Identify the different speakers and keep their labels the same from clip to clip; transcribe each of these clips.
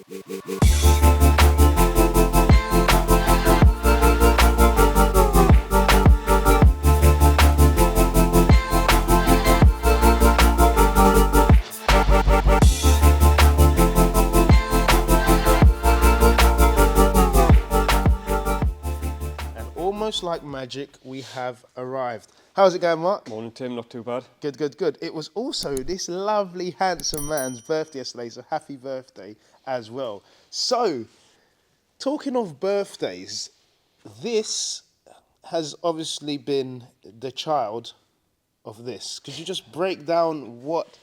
Speaker 1: Almost like magic, we have arrived. How's it going, Mark?
Speaker 2: Morning, Tim. Not too bad.
Speaker 1: Good, good, good. It was also this lovely, handsome man's birthday yesterday, so happy birthday as well. So, talking of birthdays, this has obviously been the child of this. Could you just break down what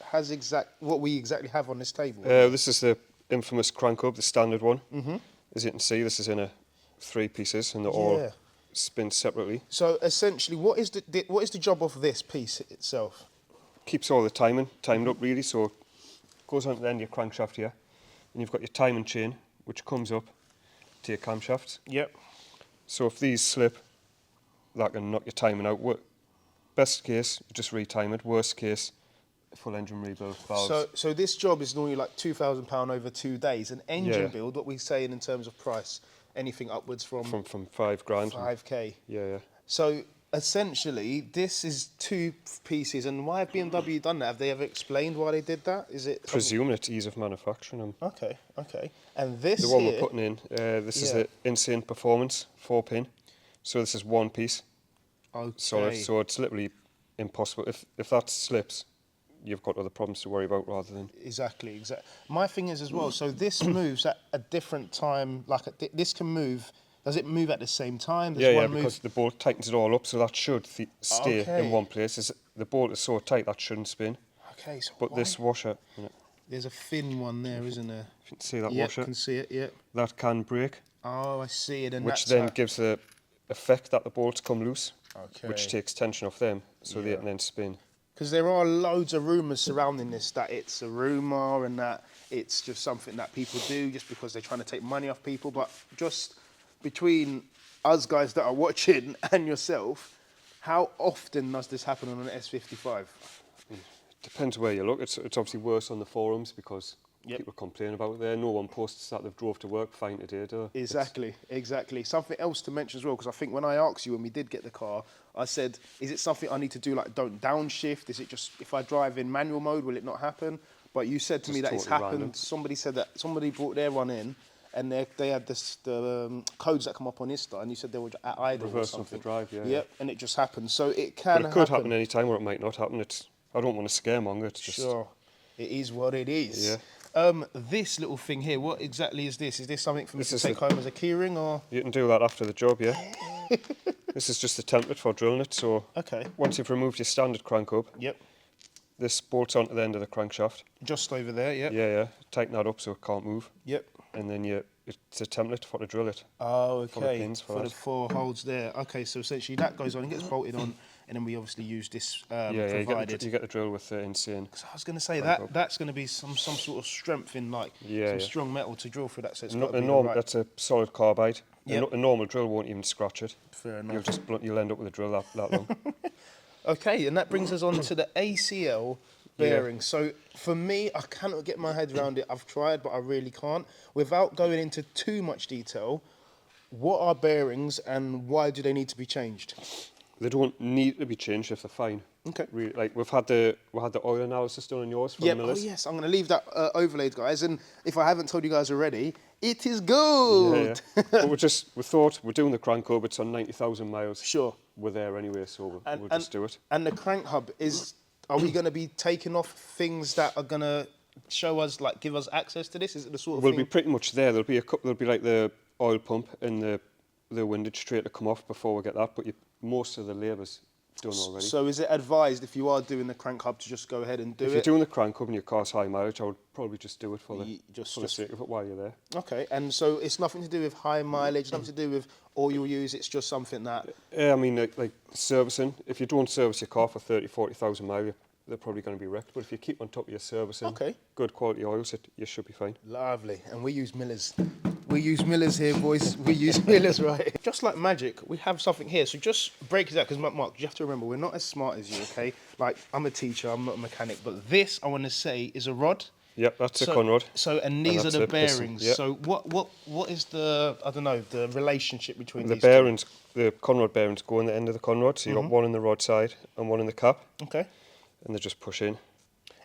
Speaker 1: we exactly have on this table?
Speaker 2: This is the infamous Crankhub, the standard one. As you can see, this is in 3 pieces, and they're all spin separately.
Speaker 1: So essentially, what is the job of this piece itself?
Speaker 2: Keeps all the timed up really, so it goes on to the end of your crankshaft here, and you've got your timing chain which comes up to your camshaft.
Speaker 1: Yep.
Speaker 2: So if these slip, that can knock your timing out. Best case, you just retime it. Worst case, full engine rebuild valves.
Speaker 1: So this job is normally like £2,000 over 2 days. An engine build, what we're saying in terms of price, anything upwards from
Speaker 2: £5 grand.
Speaker 1: 5k.
Speaker 2: Yeah.
Speaker 1: So essentially, this is 2 pieces. And why have BMW done that? Have they ever explained why they did that? Is it
Speaker 2: Presume it's ease of manufacturing.
Speaker 1: Okay. And this
Speaker 2: the one
Speaker 1: here,
Speaker 2: we're putting in, this is the Insane Performance 4-pin. So this is 1 piece.
Speaker 1: Okay.
Speaker 2: Solid. So it's literally impossible. If that slips, you've got other problems to worry about rather than...
Speaker 1: Exactly. My thing is as well, so this moves at a different time, this can move, does it move at the same time?
Speaker 2: Because the bolt tightens it all up, so that should stay in one place. The bolt is so tight that shouldn't spin.
Speaker 1: Okay, so
Speaker 2: But this washer...
Speaker 1: There's a thin one there, isn't there?
Speaker 2: If you can see that washer?
Speaker 1: I can see it, yeah.
Speaker 2: That can break.
Speaker 1: Oh, I see it. And
Speaker 2: which then gives the effect that the bolts come loose, which takes tension off them, so they can then spin.
Speaker 1: Because there are loads of rumours surrounding this, that it's a rumour and that it's just something that people do just because they're trying to take money off people. But just between us guys that are watching and yourself, how often does this happen on an S55?
Speaker 2: Depends where you look. It's obviously worse on the forums because people complain about it there. No one posts that they've drove to work fine today, do they? Exactly. Something else to mention as well, because I think when I asked you when we did get the car, I said, is it something I need to do, like don't downshift? Is it just, if I drive in manual mode, will it not happen? But you said to me that it's happened. Random. Somebody said that somebody brought their one in and they had the codes that come up on Insta, and you said they were at idle Reverse
Speaker 1: or something.
Speaker 2: of the drive,
Speaker 1: Yep, and it just happened. So it can happen.
Speaker 2: But it could happen any time, or it might not happen. I don't want to scaremonger. It's just...
Speaker 1: Sure. It is what it is.
Speaker 2: Yeah.
Speaker 1: This little thing here, what exactly is this? Is this something for me to take home as a keyring, or...?
Speaker 2: You can do that after the job, yeah. This is just a template for drilling it, so...
Speaker 1: Okay.
Speaker 2: Once you've removed your standard crank hub...
Speaker 1: Yep.
Speaker 2: This bolts onto the end of the crankshaft.
Speaker 1: Just over there, yep.
Speaker 2: Yeah. Tighten that up so it can't move.
Speaker 1: Yep.
Speaker 2: And then it's a template for to drill it.
Speaker 1: Oh, okay.
Speaker 2: For the pins
Speaker 1: for the 4 holes there. Okay, so essentially that goes on and gets bolted on, and then we obviously use this provided.
Speaker 2: You get the drill with the Insane.
Speaker 1: Because I was going to say that's going to be some sort of strength in, like, some strong metal to drill through that. So it's
Speaker 2: that's a solid carbide. A normal drill won't even scratch it.
Speaker 1: Fair enough.
Speaker 2: You'll end up with a drill that long.
Speaker 1: Okay, and that brings us on to the ACL bearing. So for me, I cannot get my head around it. I've tried, but I really can't. Without going into too much detail, what are bearings and why do they need to be changed?
Speaker 2: They don't need to be changed if they're fine.
Speaker 1: Okay.
Speaker 2: Really, like we had the oil analysis done on yours from Millers.
Speaker 1: Oh yes, I'm going to leave that overlaid, guys. And if I haven't told you guys already, it is good.
Speaker 2: Yeah. But we thought we're doing the crank hub. It's on 90,000 miles.
Speaker 1: Sure.
Speaker 2: We're there anyway, so we'll just do it.
Speaker 1: And the crank hub are we going to be taking off things that are going to show us, like, give us access to this? Is it the sort of thing?
Speaker 2: We'll be pretty much there. There'll be like the oil pump and the windage tray to come off before we get that. But most of the labour's done already.
Speaker 1: So is it advised, if you are doing the crank hub, to just go ahead and do it?
Speaker 2: If you're doing the crank hub and your car's high mileage, I would probably just do it for the sake of it while you're there.
Speaker 1: Okay, and so it's nothing to do with high mileage, nothing to do with all you'll use, it's just something that...
Speaker 2: I mean, like servicing, if you don't service your car for 40,000 miles, they're probably going to be wrecked. But if you keep on top of your servicing, good quality oils, you should be fine.
Speaker 1: Lovely. And we use Millers. We use Millers here, boys. We use Millers, right? Just like magic, we have something here. So just break it out, because Mark, you have to remember, we're not as smart as you, okay? Like, I'm a teacher, I'm not a mechanic, but this, I want to say, is a rod.
Speaker 2: Yep, that's a conrod.
Speaker 1: So, and these are the bearings.
Speaker 2: Yep.
Speaker 1: So what is the, I don't know, the relationship between
Speaker 2: the
Speaker 1: these
Speaker 2: bearings? The conrod bearings go in the end of the conrod, so you've got one in the rod side and one in the cap.
Speaker 1: Okay.
Speaker 2: And they just push in.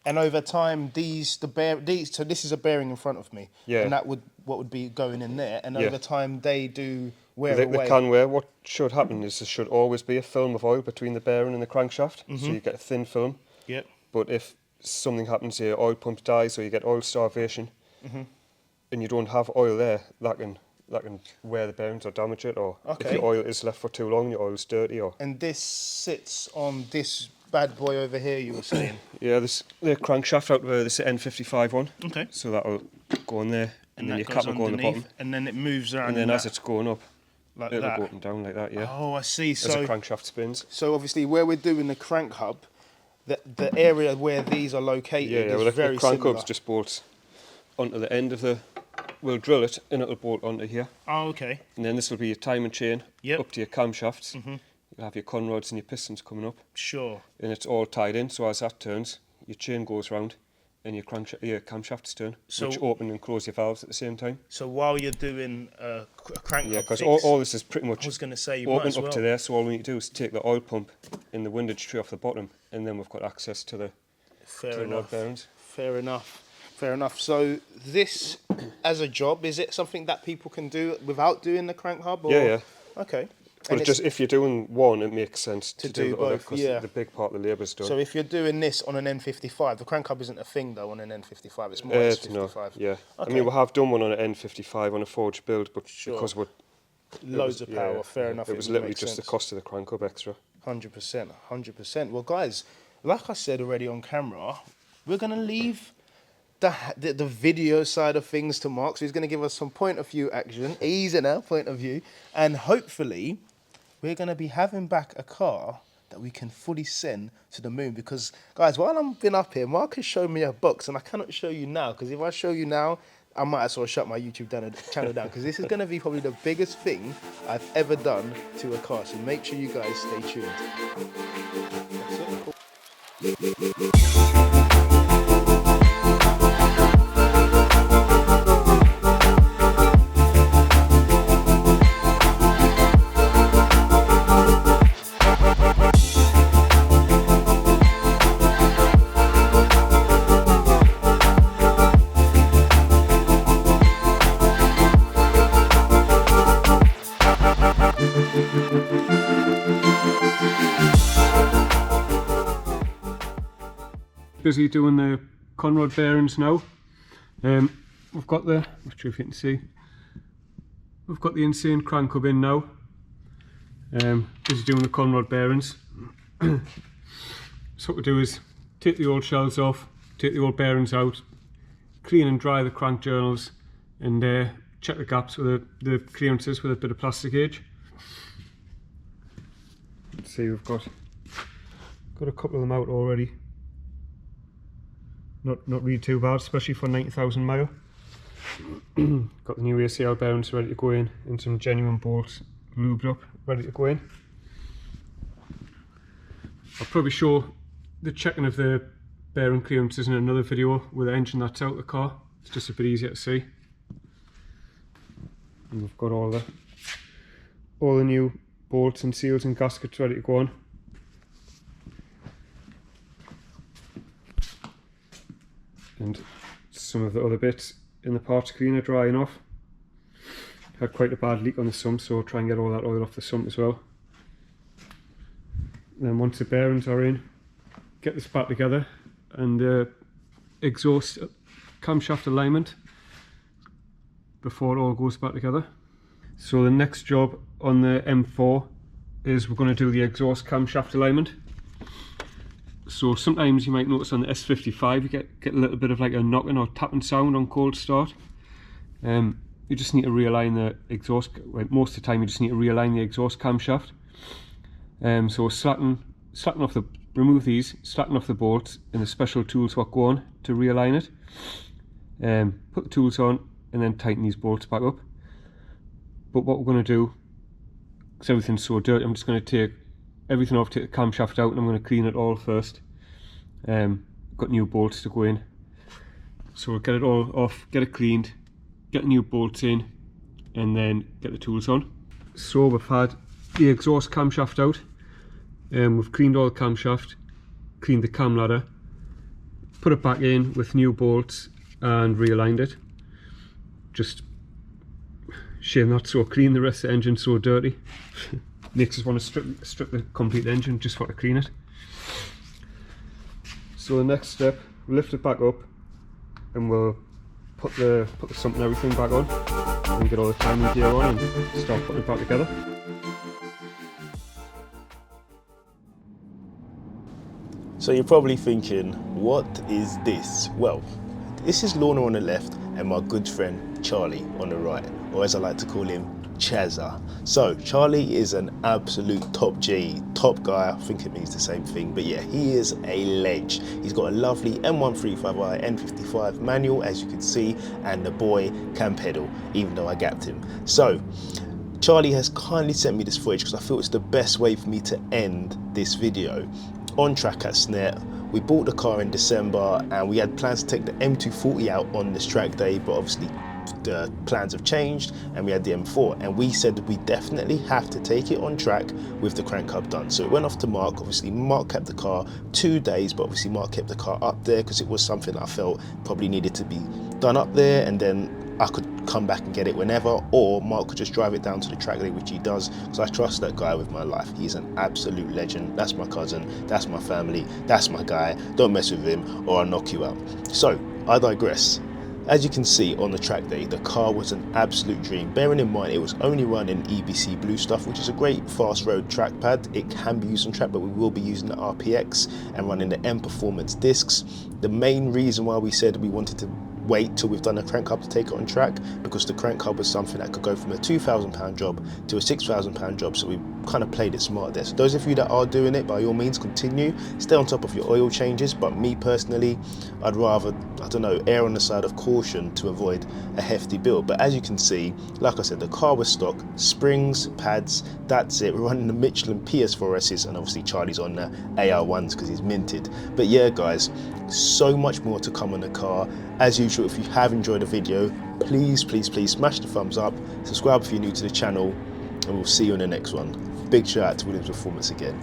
Speaker 1: And over time, so this is a bearing in front of me.
Speaker 2: Yeah.
Speaker 1: And what would be going in there, and over time they do wear
Speaker 2: they
Speaker 1: away.
Speaker 2: They can wear. What should happen is there should always be a film of oil between the bearing and the crankshaft, so you get a thin film.
Speaker 1: Yep.
Speaker 2: But if something happens, your oil pump dies or you get oil starvation, and you don't have oil there, that can wear the bearings or damage it, or if your oil is left for too long, your oil is dirty.
Speaker 1: And this sits on this bad boy over here, you were saying?
Speaker 2: Yeah, the crankshaft out there, this is an N55 one.
Speaker 1: Okay.
Speaker 2: So that'll go on there, and then your cap will go on the bottom.
Speaker 1: And then it moves around.
Speaker 2: And then as it's going up,
Speaker 1: like
Speaker 2: it'll
Speaker 1: that.
Speaker 2: go up and down like that, yeah.
Speaker 1: Oh, I see.
Speaker 2: As the crankshaft spins.
Speaker 1: So obviously where we're doing the crank hub, the area where these are located is very
Speaker 2: the crank
Speaker 1: similar.
Speaker 2: hub's just bolts onto the end of the... We'll drill it and it'll bolt onto here.
Speaker 1: Oh, okay.
Speaker 2: And then this will be your timing chain up to your camshafts. You'll have your conrods and your pistons coming up.
Speaker 1: Sure.
Speaker 2: And it's all tied in, so as that turns, your chain goes round and your camshafts turn, which open and close your valves at the same time.
Speaker 1: So while you're doing a crank hub
Speaker 2: because
Speaker 1: fix,
Speaker 2: all this is pretty much
Speaker 1: I was going to say you
Speaker 2: open
Speaker 1: might as
Speaker 2: up
Speaker 1: well.
Speaker 2: to there, so all we need to do is take the oil pump and the windage tree off the bottom, and then we've got access to the rod bearings.
Speaker 1: Fair enough. Fair enough. So this, as a job, is it something that people can do without doing the crank hub? Or?
Speaker 2: Yeah.
Speaker 1: Okay.
Speaker 2: But just if you're doing one, it makes sense to do the
Speaker 1: both,
Speaker 2: other, because the big part of the labour's done.
Speaker 1: So if you're doing this on an N55, the crank hub isn't a thing though on an N55, it's more S55.
Speaker 2: No, yeah.
Speaker 1: Okay.
Speaker 2: I mean, we have done one on an N55 on a forged build, but because we're...
Speaker 1: Loads of power, fair enough.
Speaker 2: It was literally just the cost of the crank hub extra.
Speaker 1: 100%, 100%. Well, guys, like I said already on camera, we're going to leave the video side of things to Mark. So he's going to give us some point of view action, easy now, point of view. And hopefully, we're going to be having back a car that we can fully send to the moon. Because, guys, while I've been up here, Mark has shown me a box, and I cannot show you now. Because if I show you now, I might as well shut my YouTube channel down, because this is going to be probably the biggest thing I've ever done to a car. So make sure you guys stay tuned. That's it.
Speaker 2: Busy doing the conrod bearings now. We've got the, not sure if you can see, we've got the insane crank hub in now. Busy doing the conrod bearings. So what we do is take the old shells off, take the old bearings out, clean and dry the crank journals, and check the gaps with the clearances with a bit of plastic gauge. Let's see, we've got a couple of them out already. Not really too bad, especially for 90,000 mile. Got the new ACL bearings ready to go in, and some genuine bolts lubed up, ready to go in. I'll probably show the checking of the bearing clearances in another video with the engine that's out of the car. It's just a bit easier to see. And we've got all the new bolts and seals and gaskets ready to go on. And some of the other bits in the parts cleaner drying off. Had quite a bad leak on the sump, so I'll try and get all that oil off the sump as well. And then once the bearings are in, get this back together, and exhaust camshaft alignment before it all goes back together. So the next job on the M4 is we're going to do the exhaust camshaft alignment. So sometimes you might notice on the S55 you get a little bit of like a knocking or tapping sound on cold start. You just need to realign the exhaust, well, most of the time you just need to realign the exhaust camshaft. So slacken off remove these, slacken off the bolts, and the special tools what go on to realign it. Put the tools on and then tighten these bolts back up. But what we're going to do, because everything's so dirty, I'm just going to take everything off, take the camshaft out, and I'm going to clean it all first. Got new bolts to go in. So we'll get it all off, get it cleaned, get new bolts in, and then get the tools on. So we've had the exhaust camshaft out, we've cleaned all the camshaft, cleaned the cam ladder, put it back in with new bolts and realigned it. Just shame that's so clean, the rest of the engine's so dirty. Makes us want to strip the complete engine just for to clean it. So the next step, we'll lift it back up and we'll put the sump and everything back on and get all the timing gear on and start putting it back together.
Speaker 1: So you're probably thinking, what is this? Well, this is Lorna on the left and my good friend Charlie on the right, or as I like to call him, Chazza. So Charlie is an absolute top G, top guy. I think it means the same thing, but yeah, he is a ledge. He's got a lovely M135i N55 manual, as you can see, and the boy can pedal, even though I gapped him. So Charlie has kindly sent me this footage because I feel it's the best way for me to end this video. On track at Snet, we bought the car in December and we had plans to take the M240 out on this track day, but obviously the plans have changed and we had the M4, and we said we definitely have to take it on track with the Crankhub done. So it went off to Mark. Obviously Mark kept the car 2 days, but obviously Mark kept the car up there because it was something that I felt probably needed to be done up there, and then I could come back and get it whenever, or Mark could just drive it down to the track day, which he does, because I trust that guy with my life. He's an absolute legend. That's my cousin, that's my family, that's my guy. Don't mess with him or I'll knock you out. So I digress. As you can see on the track day, the car was an absolute dream. Bearing in mind it was only running EBC Blue stuff, which is a great fast road trackpad. It can be used on track, but we will be using the RPX and running the M Performance discs. The main reason why we said we wanted to wait till we've done a Crankhub to take it on track, because the Crankhub was something that could go from a £2,000 job to a £6,000 job, so we kind of played it smart there. So those of you that are doing it, by all means continue, stay on top of your oil changes, but me personally, I'd rather, I don't know, err on the side of caution to avoid a hefty bill. But as you can see, like I said, the car was stock, springs, pads, that's it. We're running the Michelin PS4Ss, and obviously Charlie's on the AR1s because he's minted. But yeah guys, so much more to come on the car. As usual, if you have enjoyed the video, please smash the thumbs up, subscribe if you're new to the channel, and we'll see you in the next one. Big shout out to Williams Performance again.